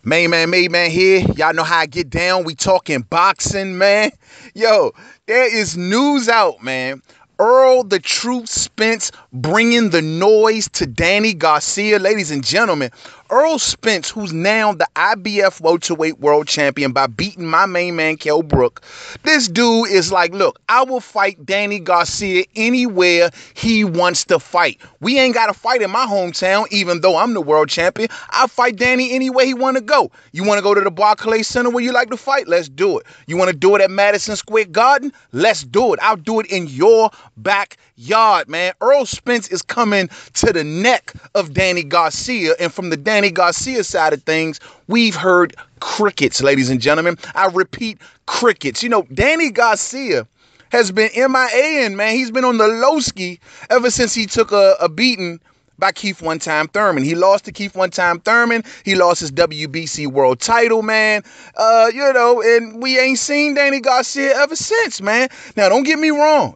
Main man here. Y'all know how I get down. We talking boxing, man. Yo, there is news out, man. Errol the Truth Spence bringing the noise to Danny Garcia. Ladies and gentlemen, Errol Spence, who's now the IBF welterweight world champion by beating my main man, Kell Brook. This dude is like, look, I will fight Danny Garcia anywhere he wants to fight. We ain't got to fight in my hometown, even though I'm the world champion. I'll fight Danny anywhere he want to go. You want to go to the Barclays Center where you like to fight? Let's do it. You want to do it at Madison Square Garden? Let's do it. I'll do it in your backyard, man. Errol Spence is coming to the neck of Danny Garcia, and from the Danny Garcia side of things, we've heard crickets, ladies and gentlemen. I repeat, crickets. You know, Danny Garcia has been MIA-ing, man. He's been on the low ski ever since he took a beating by Keith One Time Thurman. He lost to Keith One Time Thurman. He lost his WBC world title, man. And we ain't seen Danny Garcia ever since, man. Now, don't get me wrong.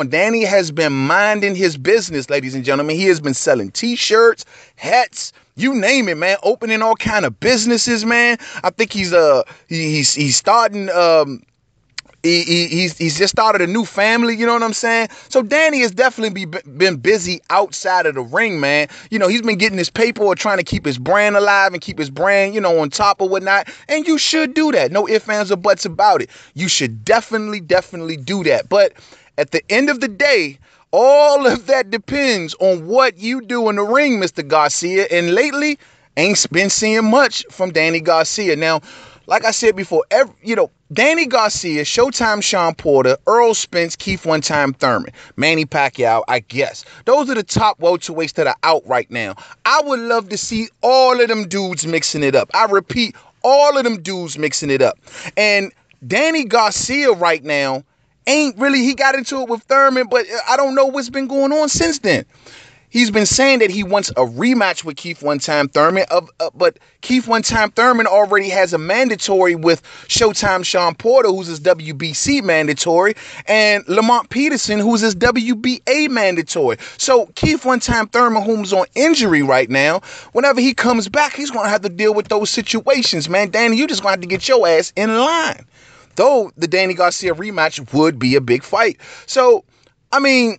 Danny has been minding his business, ladies and gentlemen. He has been selling T-shirts, hats, you name it, man. Opening all kind of businesses, man. I think he's starting. He's just started a new family, you know what I'm saying? So Danny has definitely been busy outside of the ring, man. You know, he's been getting his paper or trying to keep his brand alive and keep his brand, on top or whatnot. And you should do that. No ifs, ands, or buts about it. You should definitely do that. But at the end of the day, all of that depends on what you do in the ring, Mr. Garcia. And lately, ain't been seeing much from Danny Garcia. Now, like I said before, Danny Garcia, Showtime Shawn Porter, Errol Spence, Keith One Time Thurman, Manny Pacquiao, I guess. Those are the top welterweights that are out right now. I would love to see all of them dudes mixing it up. I repeat, all of them dudes mixing it up. And Danny Garcia right now he got into it with Thurman, but I don't know what's been going on since then. He's been saying that he wants a rematch with Keith One Time Thurman, but Keith One Time Thurman already has a mandatory with Showtime Shawn Porter, who's his WBC mandatory, and Lamont Peterson, who's his WBA mandatory. So Keith One Time Thurman, who's on injury right now, whenever he comes back, he's going to have to deal with those situations, man. Danny, you just going to have to get your ass in line. Though the Danny Garcia rematch would be a big fight. So, I mean,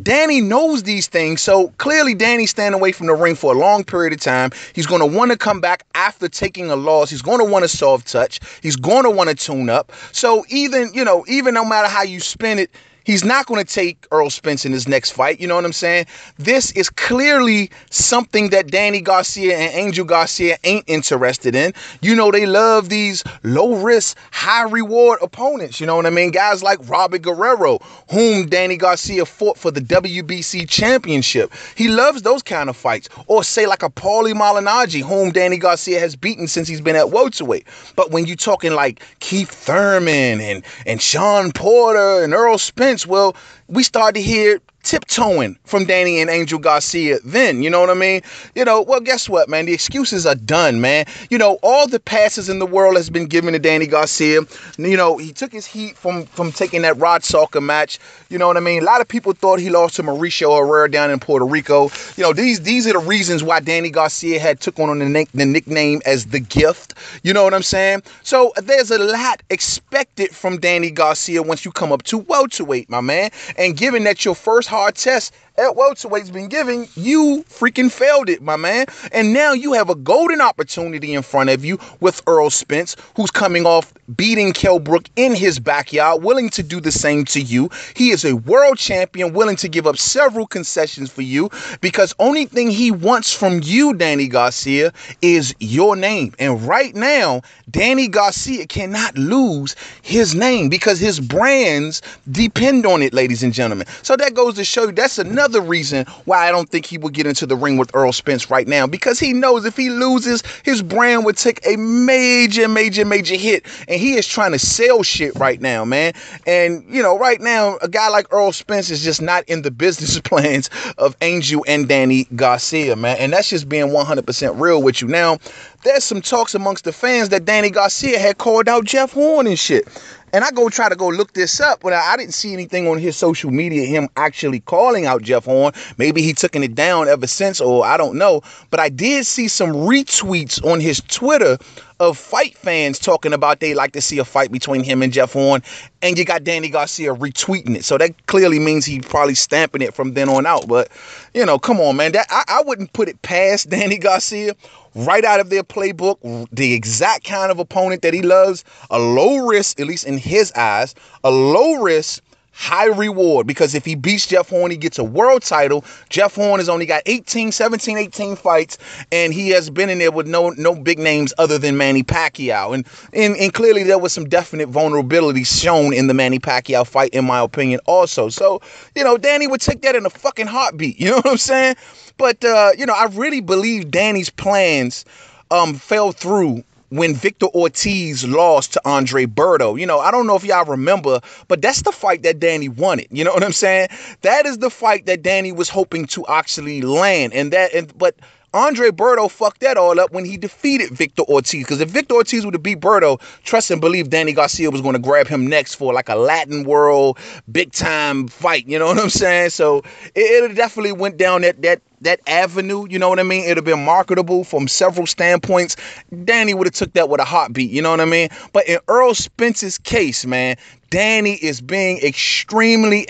Danny knows these things, so clearly Danny's staying away from the ring for a long period of time. He's going to want to come back after taking a loss. He's going to want to soft touch. He's going to want to tune up. So even no matter how you spin it, he's not going to take Errol Spence in his next fight. You know what I'm saying? This is clearly something that Danny Garcia and Angel Garcia ain't interested in. They love these low-risk, high-reward opponents. You know what I mean? Guys like Robert Guerrero, whom Danny Garcia fought for the WBC championship. He loves those kind of fights. Or say like a Paulie Malignaggi, whom Danny Garcia has beaten since he's been at welterweight. But when you're talking like Keith Thurman and Shawn Porter and Errol Spence, well, we start to hear tiptoeing from Danny and Angel Garcia then, you know what I mean? Well, guess what, man? The excuses are done, man. All the passes in the world has been given to Danny Garcia. He took his heat from taking that Rod Salka match. You know what I mean? A lot of people thought he lost to Mauricio Herrera down in Puerto Rico. These are the reasons why Danny Garcia had took on the nickname as The Gift. You know what I'm saying? So there's a lot expected from Danny Garcia once you come up to welterweight, my man. And given that your first hard test at welterweight's been given, you freaking failed it, my man. And now you have a golden opportunity in front of you with Errol Spence, who's coming off beating Kell Brook in his backyard, willing to do the same to you. He is a world champion, willing to give up several concessions for you, because only thing he wants from you, Danny Garcia, is your name. And right now, Danny Garcia cannot lose his name because his brands depend on it, ladies and gentlemen. So that goes to show you that's another reason why I don't think he will get into the ring with Errol Spence right now, because he knows if he loses, his brand would take a major hit, and he is trying to sell shit right now, man. And right now, a guy like Errol Spence is just not in the business plans of Angel and Danny Garcia, man. And that's just being 100% real with you. Now, there's some talks amongst the fans that Danny Garcia had called out Jeff Horn and shit. And I go try to go look this up, but I didn't see anything on his social media, him actually calling out Jeff Horn. Maybe he taken it down ever since, or I don't know. But I did see some retweets on his Twitter of fight fans talking about they like to see a fight between him and Jeff Horn, and you got Danny Garcia retweeting it. So that clearly means he's probably stamping it from then on out. But, you know, come on, man. That I wouldn't put it past Danny Garcia. Right out of their playbook, the exact kind of opponent that he loves, a low risk, at least in his eyes, a low risk, high reward, because if he beats Jeff Horn, he gets a world title. Jeff Horn has only got 18 fights, and he has been in there with no big names other than Manny Pacquiao. And clearly there was some definite vulnerability shown in the Manny Pacquiao fight, in my opinion, also. So, you know, Danny would take that in a fucking heartbeat. You know what I'm saying? But, you know, I really believe Danny's plans fell through when Victor Ortiz lost to Andre Berto. You know, I don't know if y'all remember, but that's the fight that Danny wanted. You know what I'm saying? That is the fight that Danny was hoping to actually land. But Andre Berto fucked that all up when he defeated Victor Ortiz. Because if Victor Ortiz would have beat Berto, trust and believe Danny Garcia was going to grab him next for like a Latin world big time fight. You know what I'm saying? So it definitely went down that avenue. You know what I mean? It'd have been marketable from several standpoints. Danny would have took that with a heartbeat. You know what I mean? But in Errol Spence's case, man, Danny is being extremely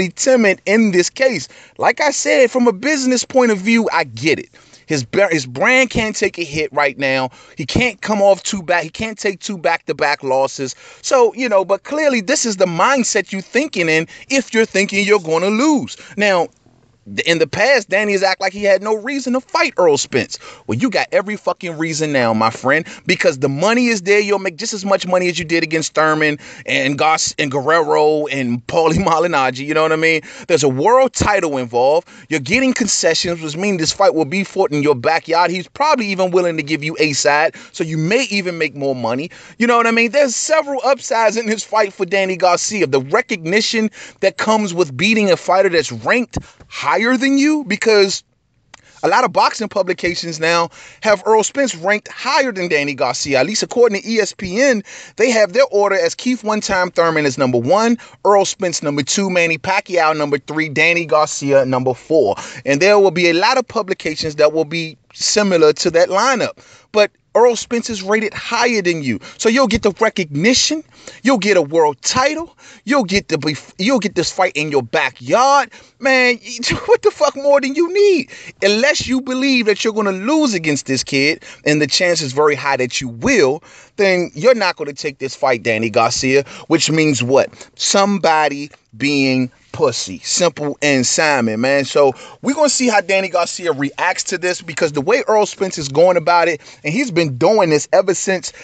timid in this case. Like I said, from a business point of view, I get it. His brand can't take a hit right now. He can't come off he can't take two back-to-back losses. So, you know, but clearly this is the mindset you're thinking in if you're thinking you're going to lose. Now, in the past, Danny has acted like he had no reason to fight Errol Spence. Well, you got every fucking reason now, my friend, because the money is there. You'll make just as much money as you did against Thurman and Goss and Guerrero and Paulie Malignaggi. You know what I mean? There's a world title involved. You're getting concessions, which means this fight will be fought in your backyard. He's probably even willing to give you a side, so you may even make more money. You know what I mean? There's several upsides in this fight for Danny Garcia. The recognition that comes with beating a fighter that's ranked higher than you, because a lot of boxing publications now have Errol Spence ranked higher than Danny Garcia. At least according to ESPN, they have their order as Keith One-Time Thurman as number 1, Errol Spence number 2, Manny Pacquiao number 3, Danny Garcia number 4. And there will be a lot of publications that will be similar to that lineup. But Errol Spence is rated higher than you. So you'll get the recognition, you'll get a world title, you'll get this fight in your backyard. Man, what the fuck more than you need? Unless you believe that you're going to lose against this kid, and the chance is very high that you will, then you're not going to take this fight, Danny Garcia, which means what? Somebody being pussy. Simple and Simon, man. So we're going to see how Danny Garcia reacts to this, because the way Errol Spence is going about it, and he's been doing this ever since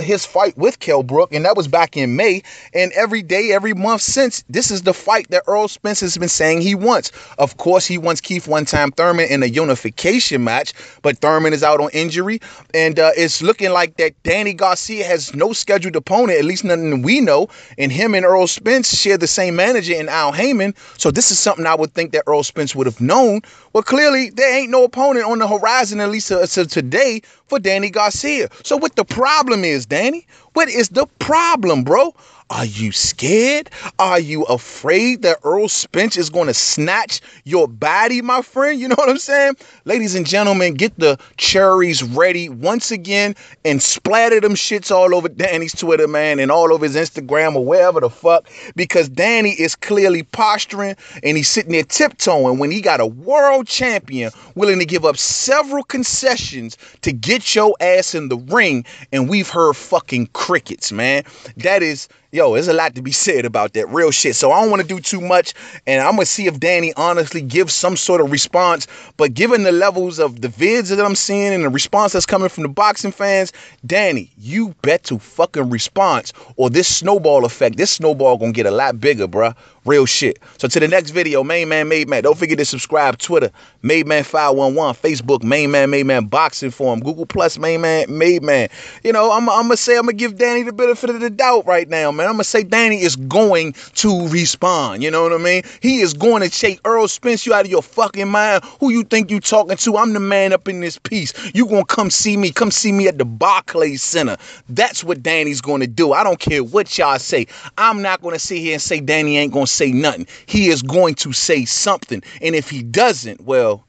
his fight with Kell Brook, and that was back in May, and every day, every month since, this is the fight that Errol Spence has been saying he wants. Of course, he wants Keith One-Time Thurman in a unification match, but Thurman is out on injury, and it's looking like that Danny Garcia has no scheduled opponent, at least nothing we know, and him and Errol Spence share the same manager in Al Heyman. So this is something I would think that Errol Spence would have known. Well, clearly there ain't no opponent on the horizon, at least today, for Danny Garcia. So what the problem is, Danny? What is the problem, bro? Are you scared? Are you afraid that Errol Spence is going to snatch your body, my friend? You know what I'm saying? Ladies and gentlemen, get the cherries ready once again and splatter them shits all over Danny's Twitter, man, and all over his Instagram or wherever the fuck, because Danny is clearly posturing and he's sitting there tiptoeing when he got a world champion willing to give up several concessions to get your ass in the ring, and we've heard fucking crickets, man. That is... Yo, there's a lot to be said about that real shit. So I don't want to do too much, and I'm going to see if Danny honestly gives some sort of response. But given the levels of the vids that I'm seeing and the response that's coming from the boxing fans, Danny, you bet to fucking respond, or this snowball effect, this snowball going to get a lot bigger, bruh. Real shit. So to the next video, Main Man, Made Man. Don't forget to subscribe. Twitter, Made Man 511. Facebook, Main Man, Made Man Boxing Forum. Google Plus, Main Man, Made Man. You know, I'm going to give Danny the benefit of the doubt right now, man. man. I'm going to say Danny is going to respond. You know what I mean? He is going to shake Errol Spence, you out of your fucking mind. Who you think you talking to? I'm the man up in this piece. You going to come see me. Come see me at the Barclays Center. That's what Danny's going to do. I don't care what y'all say. I'm not going to sit here and say Danny ain't going to say nothing. He is going to say something. And if he doesn't, well,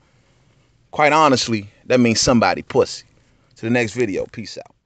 quite honestly, that means somebody pussy. To the next video. Peace out.